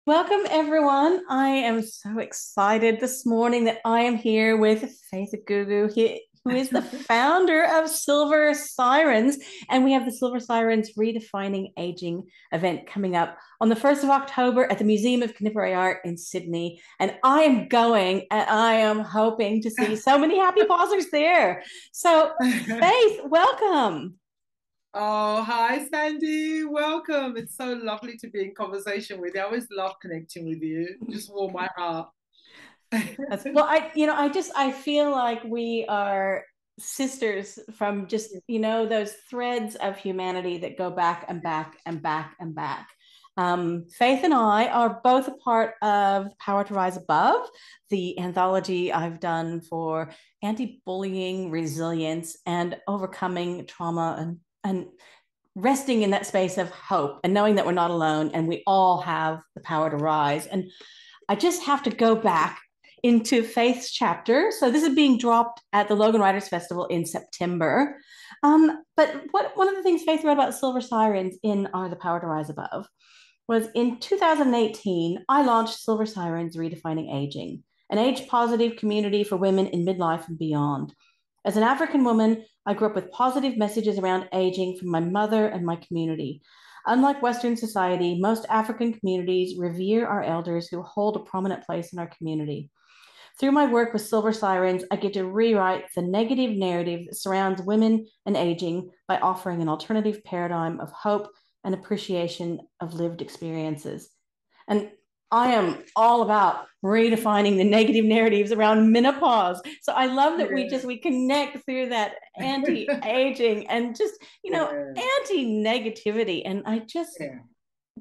Welcome, everyone. I am so excited this morning that I am here with Faith Agugu, who is the founder of Silver Sirens. And we have the Silver Sirens Redefining Aging event coming up on the 1st of October at the Museum of Contemporary Art in Sydney. And I am going and I am hoping to see so many happy pausers there. So, Faith, welcome. Oh, hi, Sandy. Welcome. It's so lovely to be in conversation with you. I always love connecting with you. Just warm my heart. Well, I feel like we are sisters from just, those threads of humanity that go back and back and back and back. Faith and I are both a part of Power to Rise Above, the anthology I've done for anti-bullying, resilience, and overcoming trauma and resting in that space of hope and knowing that we're not alone and we all have the power to rise. And I just have to go back into Faith's chapter. So this is being dropped at the Logan Writers Festival in September. But one of the things Faith wrote about Silver Sirens in Are the Power to Rise Above was in 2018, I launched Silver Sirens Redefining Aging, an age-positive community for women in midlife and beyond. As an African woman, I grew up with positive messages around aging from my mother and my community. Unlike Western society, most African communities revere our elders who hold a prominent place in our community. Through my work with Silver Sirens, I get to rewrite the negative narrative that surrounds women and aging by offering an alternative paradigm of hope and appreciation of lived experiences. And I am all about redefining the negative narratives around menopause. So I love that we connect through that anti-aging and just, Yeah. anti-negativity. And I just Yeah.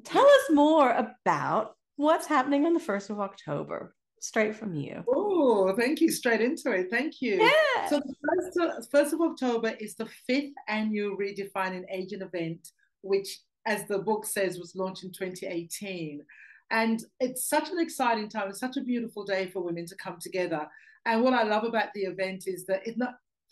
tell us more about what's happening on the 1st of October. Straight from you. Oh, thank you. Straight into it. Thank you. Yeah. So the first of October is the fifth annual Redefining Aging event, which, as the book says, was launched in 2018. And it's such an exciting time. It's such a beautiful day for women to come together. And what I love about the event is that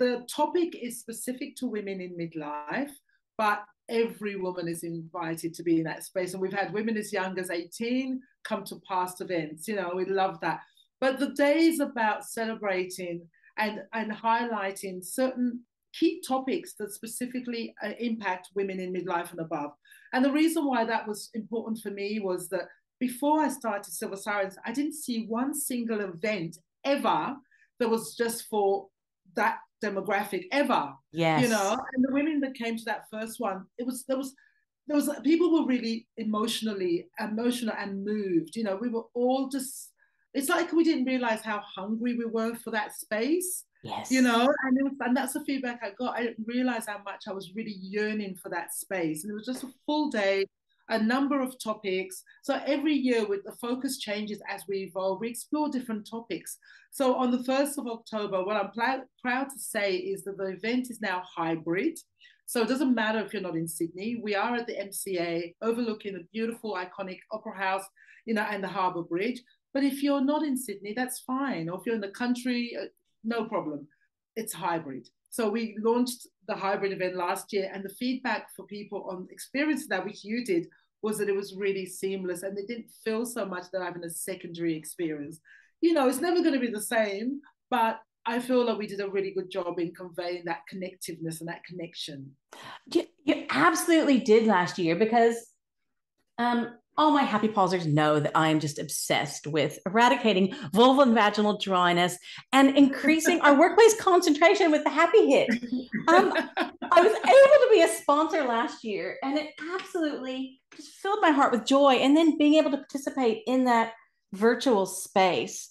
the topic is specific to women in midlife, but every woman is invited to be in that space. And we've had women as young as 18 come to past events. We love that. But the day is about celebrating and highlighting certain key topics that specifically impact women in midlife and above. And the reason why that was important for me was that before I started Silver Sirens, I didn't see one single event ever that was just for that demographic ever. Yes. And the women that came to that first one, there was people were really emotional and moved. We were all just, it's like we didn't realize how hungry we were for that space. Yes. And that's the feedback I got. I didn't realize how much I was really yearning for that space. And it was just a full day, a number of topics. So every year with the focus changes as we evolve, we explore different topics. So on the 1st of October, what I'm proud to say is that the event is now hybrid. So it doesn't matter if you're not in Sydney. We are at the MCA overlooking the beautiful, iconic Opera House, and the Harbour Bridge. But if you're not in Sydney, that's fine. Or if you're in the country, no problem. It's hybrid. So we launched the hybrid event last year, and the feedback for people on experiencing that, which you did, was that it was really seamless and they didn't feel so much they're having a secondary experience. It's never going to be the same, but I feel like we did a really good job in conveying that connectiveness and that connection. You absolutely did last year because all my HappyPausers know that I am just obsessed with eradicating vulval and vaginal dryness and increasing our workplace concentration with the Happy Hit. I was able to be a sponsor last year, and it absolutely just filled my heart with joy. And then being able to participate in that virtual space,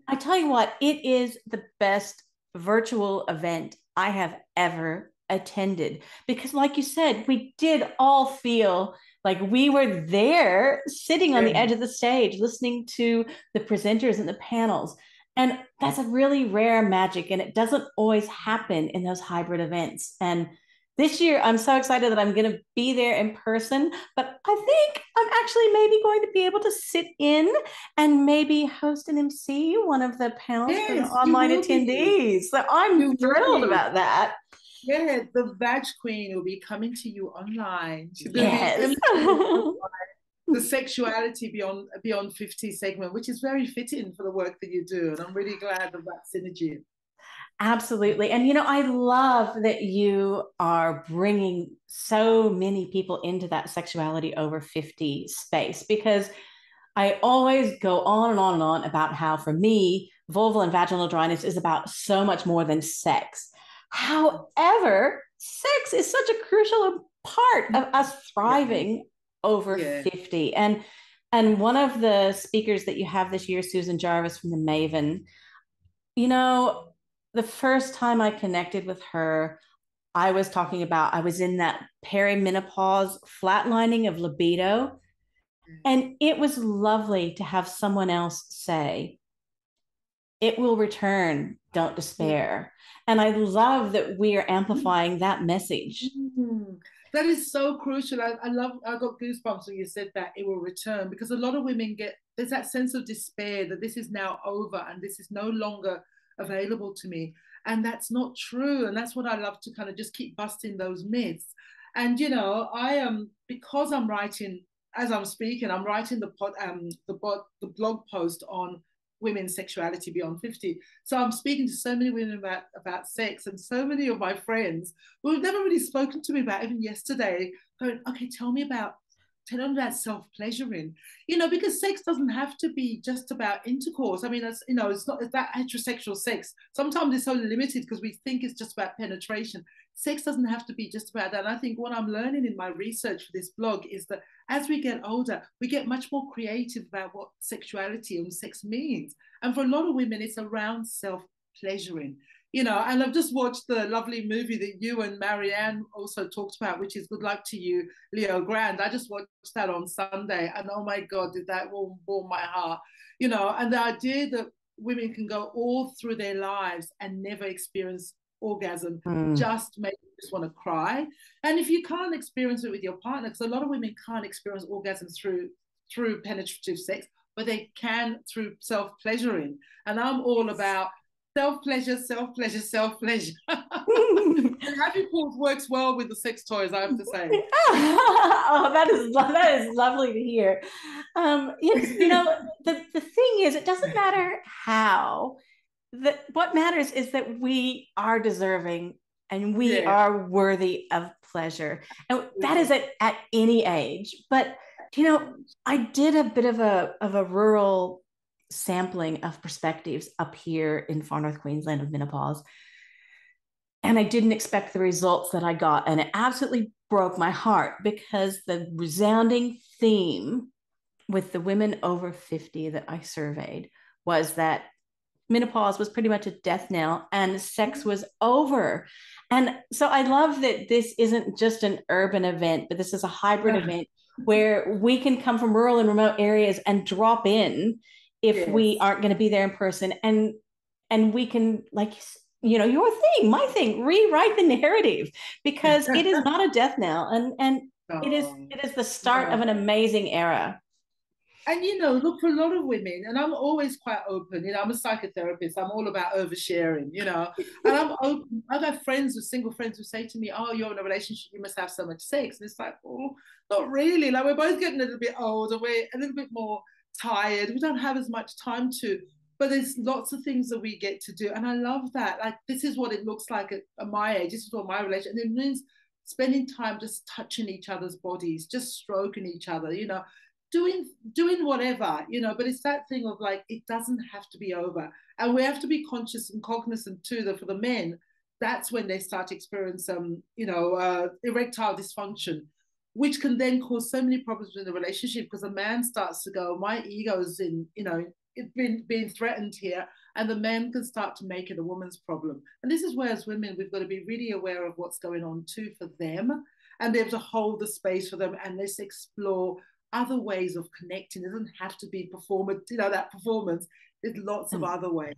I tell you what, it is the best virtual event I have ever attended because, like you said, we did all feel like we were there sitting on the edge of the stage listening to the presenters and the panels. And that's a really rare magic, and it doesn't always happen in those hybrid events. And this year, I'm so excited that I'm going to be there in person, but I think I'm actually maybe going to be able to sit in and maybe host and MC one of the panels for the Yes, you online will be. attendees. So I'm You will thrilled be. about that. Yeah, the Vag Queen will be coming to you online. She's going to be Yes. emceeing online. the sexuality beyond 50 segment, which is very fitting for the work that you do. And I'm really glad of that synergy. Absolutely. And, I love that you are bringing so many people into that sexuality over 50 space, because I always go on and on and on about how, for me, vulval and vaginal dryness is about so much more than sex. However, sex is such a crucial part of us thriving over 50. And one of the speakers that you have this year, Susan Jarvis from the Maven, the first time I connected with her, I was talking about, I was in that perimenopause flatlining of libido. And it was lovely to have someone else say, it will return, don't despair. And I love that we are amplifying that message. That is so crucial. I got goosebumps when you said that it will return, because a lot of women there's that sense of despair that this is now over and this is no longer available to me. And that's not true. And that's what I love to kind of just keep busting those myths. And, I am, because I'm writing, as I'm speaking, I'm writing the blog post on women's sexuality beyond 50. So I'm speaking to so many women about sex, and so many of my friends who have never really spoken to me about, even yesterday, going, okay, tell me about self-pleasuring, because sex doesn't have to be just about intercourse. I mean, it's not that heterosexual sex. Sometimes it's so limited because we think it's just about penetration. Sex doesn't have to be just about that. And I think what I'm learning in my research for this blog is that as we get older, we get much more creative about what sexuality and sex means. And for a lot of women, it's around self-pleasuring. And I've just watched the lovely movie that you and Marianne also talked about, which is Good Luck to You, Leo Grand. I just watched that on Sunday, and oh my God, did that warm my heart. And the idea that women can go all through their lives and never experience orgasm just makes you just want to cry. And if you can't experience it with your partner, because a lot of women can't experience orgasm through penetrative sex, but they can through self-pleasuring. And I'm all about self-pleasure, self-pleasure, self-pleasure. And HappyPausers works well with the sex toys, I have to say. Oh, that is lovely to hear. The thing is, it doesn't matter how. What matters is that we are deserving and we are worthy of pleasure. And that is at any age. But, I did a bit of a rural sampling of perspectives up here in far north Queensland of menopause. And I didn't expect the results that I got. And it absolutely broke my heart, because the resounding theme with the women over 50 that I surveyed was that menopause was pretty much a death knell and sex was over. And so I love that this isn't just an urban event, but this is a hybrid event where we can come from rural and remote areas and drop in if we aren't going to be there in person. And we can, like, your thing, my thing, rewrite the narrative, because it is not a death knell. And it is the start of an amazing era. And, look, for a lot of women, and I'm always quite open, I'm a psychotherapist, I'm all about oversharing, and I'm open. I've got single friends who say to me, oh, you're in a relationship, you must have so much sex. And it's like, oh, not really. Like, we're both getting a little bit older, we're a little bit more tired, we don't have as much time to, but there's lots of things that we get to do. And I love that. Like, this is what it looks like at my age, this is what my relationship, and it means spending time just touching each other's bodies, just stroking each other, doing whatever, but it's that thing of like, it doesn't have to be over. And we have to be conscious and cognizant too that for the men, that's when they start to experience erectile dysfunction, which can then cause so many problems in the relationship, because the man starts to go, my ego's in, it's being threatened here, and the man can start to make it a woman's problem. And this is where, as women, we've got to be really aware of what's going on too for them, and be able to hold the space for them, and let's explore other ways of connecting. It doesn't have to be that performance. There's lots of other ways,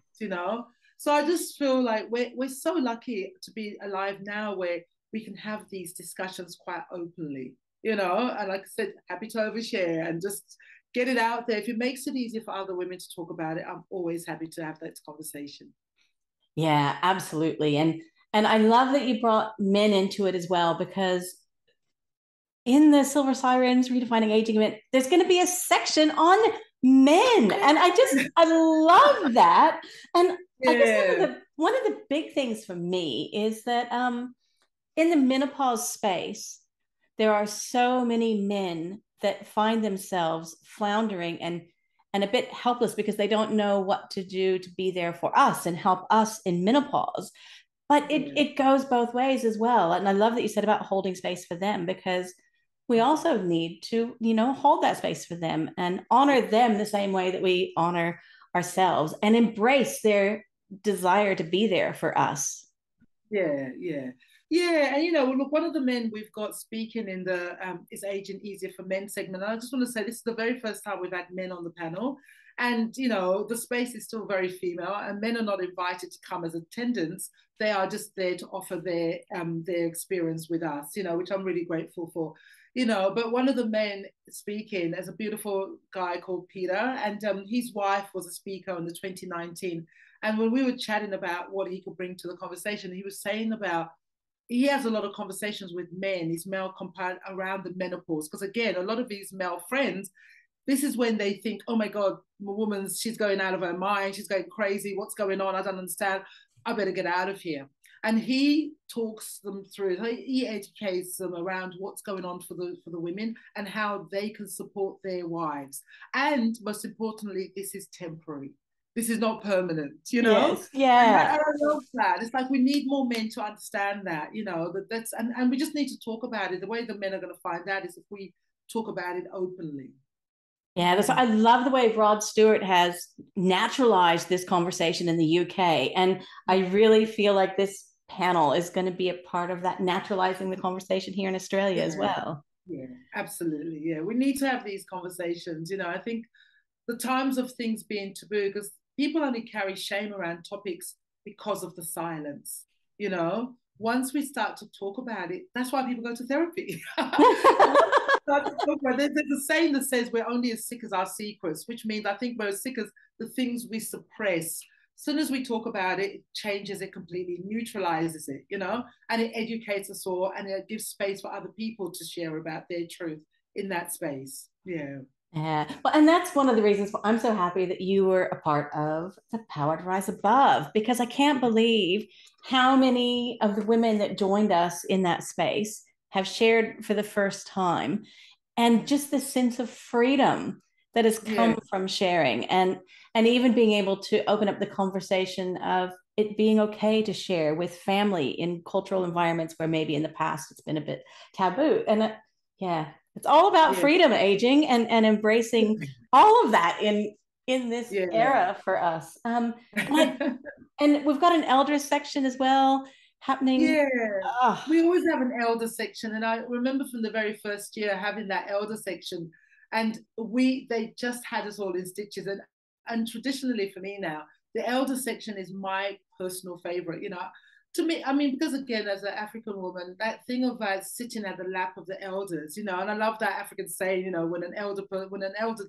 So I just feel like we're so lucky to be alive now, where we can have these discussions quite openly, and like I said, happy to overshare and just get it out there. If it makes it easier for other women to talk about it, I'm always happy to have that conversation. Yeah, absolutely. And I love that you brought men into it as well, because in the Silver Sirens Redefining Aging event, there's going to be a section on men. And I love that. And I guess Yeah. one of the big things for me is that in the menopause space, there are so many men that find themselves floundering and a bit helpless because they don't know what to do to be there for us and help us in menopause. But it goes both ways as well. And I love that you said about holding space for them, because we also need to, hold that space for them and honor them the same way that we honor ourselves and embrace their desire to be there for us. Yeah, yeah, yeah. And look, one of the men we've got speaking in the is Aging Easier for Men segment. And I just want to say this is the very first time we've had men on the panel, and the space is still very female, and men are not invited to come as attendants. They are just there to offer their experience with us, which I'm really grateful for. But one of the men speaking is a beautiful guy called Peter, and his wife was a speaker in the 2019. And when we were chatting about what he could bring to the conversation, he was saying about he has a lot of conversations with men, his male compound around the menopause. Because again, a lot of his male friends, this is when they think, oh my God, my woman's, she's going out of her mind, she's going crazy, what's going on? I don't understand. I better get out of here. And he talks them through, he educates them around what's going on for the women and how they can support their wives. And most importantly, this is temporary. This is not permanent, Yes. And Yeah. I love that. It's like we need more men to understand that, that's and we just need to talk about it. The way the men are going to find out is if we talk about it openly. Yeah, I love the way Rod Stewart has naturalized this conversation in the UK. And I really feel like this panel is going to be a part of that naturalizing the conversation here in Australia as Yeah, well. yeah, absolutely. Yeah, we need to have these conversations. I think the times of things being taboo, because people only carry shame around topics because of the silence. Once we start to talk about it, that's why people go to therapy. There's a saying that says we're only as sick as our secrets, which means I think we're as sick as the things we suppress. As soon as we talk about it, it changes it completely, neutralizes it, and it educates us all, and it gives space for other people to share about their truth in that space. Yeah. Yeah. Well, and that's one of the reasons why I'm so happy that you were a part of the Power to Rise Above, because I can't believe how many of the women that joined us in that space have shared for the first time. And just the sense of freedom that has Yeah. come from sharing, and even being able to open up the conversation of it being okay to share with family in cultural environments where maybe in the past it's been a bit taboo. And yeah, it's all about Yeah. freedom, aging, and embracing all of that in this Yeah. era for us. And we've got an elders section as well happening. Yeah. Oh, We always have an elder section. And I remember from the very first year having that elder section. And they just had us all in stitches. And traditionally for me now, the elder section is my personal favorite. To me, I mean, because again, as an African woman, that thing of sitting at the lap of the elders, and I love that African saying, when an elder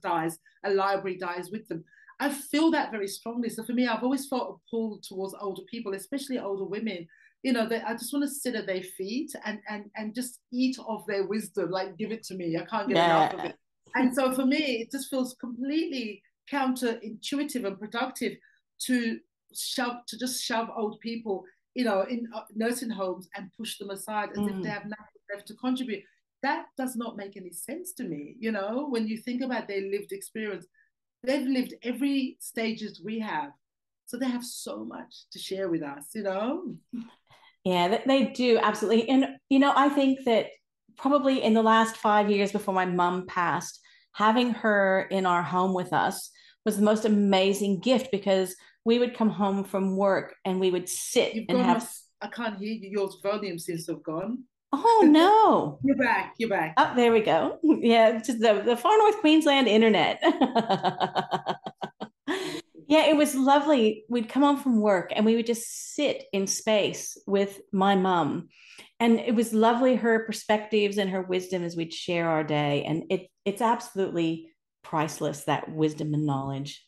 dies, a library dies with them. I feel that very strongly. So for me, I've always felt a pull towards older people, especially older women. I just want to sit at their feet and just eat of their wisdom, like give it to me. I can't get enough of yeah. it. And so for me, it just feels completely counterintuitive and productive to just shove old people, in nursing homes and push them aside as if they Mm. have nothing left to contribute. That does not make any sense to me. When you think about their lived experience, they've lived every stages we have. So they have so much to share with us. Yeah, they do absolutely. And I think that probably in the last 5 years before my mum passed, having her in our home with us was the most amazing gift, because we would come home from work and we would sit You've and gone have. off. I can't hear you. Your volume seems to have gone. Oh no. You're back. You're back. Oh, there we go. Yeah, just the far north Queensland internet. Yeah, it was lovely. We'd come home from work and we would just sit in space with my mum. And it was lovely, her perspectives and her wisdom as we'd share our day. And it's absolutely priceless, that wisdom and knowledge.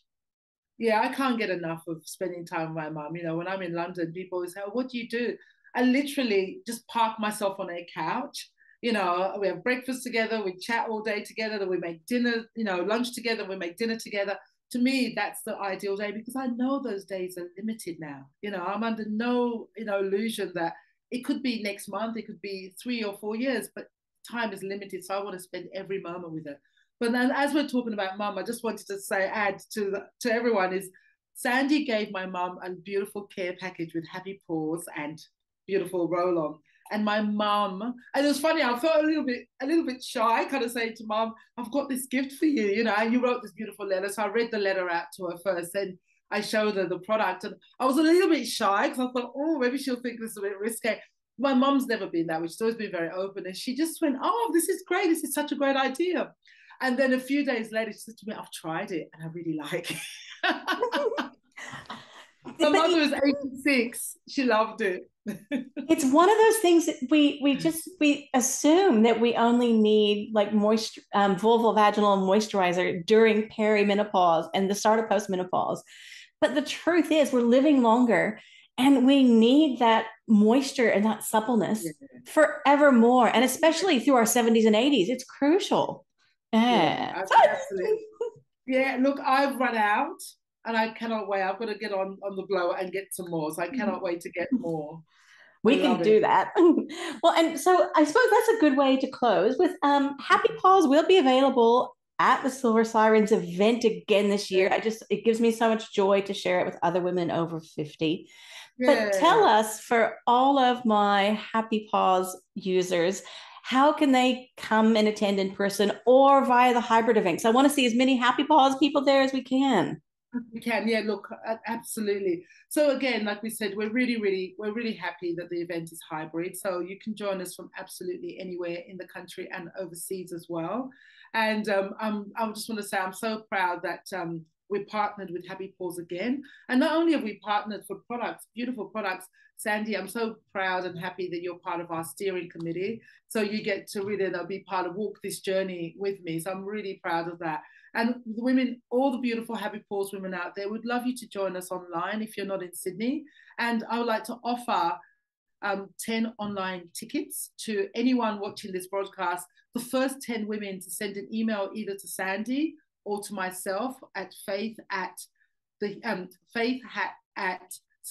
Yeah, I can't get enough of spending time with my mum. When I'm in London, people always say, "Oh, what do you do?" I literally just park myself on a couch You know, we have breakfast together, we chat all day together, then we make dinner, you know, lunch together, we make dinner together. To me, that's the ideal day, because I know those days are limited now. You know, I'm under no, you know, illusion that it could be next month, it could be 3 or 4 years, but time is limited. So I want to spend every moment with her. But then, as we're talking about mum, I just wanted to say, add to everyone, is Sandy gave my mum a beautiful care package with Happy Paws and beautiful roll-on. And my mum, and it was funny, I felt a little bit shy, kind of saying to mum, I've got this gift for you, you know, and you wrote this beautiful letter. So I read the letter out to her first, and I showed her the product. And I was a little bit shy, because I thought, oh, maybe she'll think this is a bit risque. My mum's never been that way. She's always been very open. And she just went, oh, this is great. This is such a great idea. And then a few days later, she said to me, I've tried it and I really like it. My mother was 86. She loved it. It's one of those things that we assume that we only need like vulval vaginal moisturizer during perimenopause and the start of postmenopause. But the truth is, we're living longer, and we need that moisture and that suppleness forevermore, and especially through our 70s and 80s. It's crucial. Yeah, absolutely. Yeah, look, I've run out and I cannot wait. I've got to get on the blower and get some more. So I cannot wait to get more. We can do that. Well, and so I suppose that's a good way to close with Happy Paws will be available at the Silver Sirens event again this year. It gives me so much joy to share it with other women over 50. But tell us, for all of my Happy Paws users, how can they come and attend in person or via the hybrid events? I want to see as many Happy Paws people there as we can. We can, yeah, look, absolutely. So again, like we said, we're really happy that the event is hybrid. So you can join us from absolutely anywhere in the country and overseas as well. And I just want to say I'm so proud that we partnered with Happy Paws again. And not only have we partnered for products, beautiful products, Sandy, I'm so proud and happy that you're part of our steering committee. So you get to really be part of Walk This Journey with me. So I'm really proud of that. And the women, all the beautiful Happy Paws women out there, would love you to join us online if you're not in Sydney. And I would like to offer 10 online tickets to anyone watching this broadcast. The first 10 women to send an email either to Sandy or to myself at faith at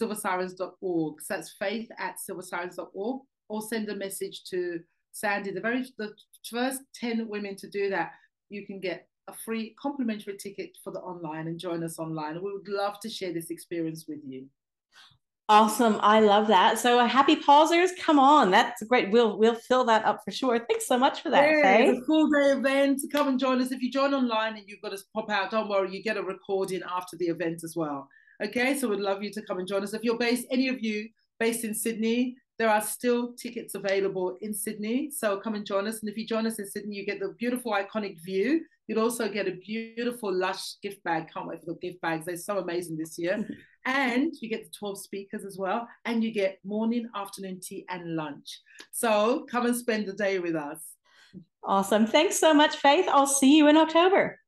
silversirens.org. So that's faith at silversirens.org, or send a message to Sandy. The first 10 women to do that, you can get a free complimentary ticket for the online and join us online. We would love to share this experience with you. Awesome. I love that. So Happy Pausers, come on. That's great. We'll fill that up for sure. Thanks so much for that, Faye. It's a full day event. Come and join us. If you join online and you've got to pop out, don't worry, you get a recording after the event as well. Okay, so we'd love you to come and join us. If you're any of you based in Sydney, there are still tickets available in Sydney. So come and join us. And if you join us in Sydney, you get the beautiful iconic view. You'll also get a beautiful lush gift bag. Can't wait for the gift bags. They're so amazing this year. And you get the 12 speakers as well. And you get morning, afternoon tea and lunch. So come and spend the day with us. Awesome. Thanks so much, Faith. I'll see you in October.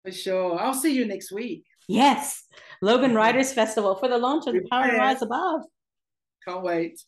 For sure. I'll see you next week. Yes. Logan Riders Festival for the launch of The Power Rise Above. Can't wait.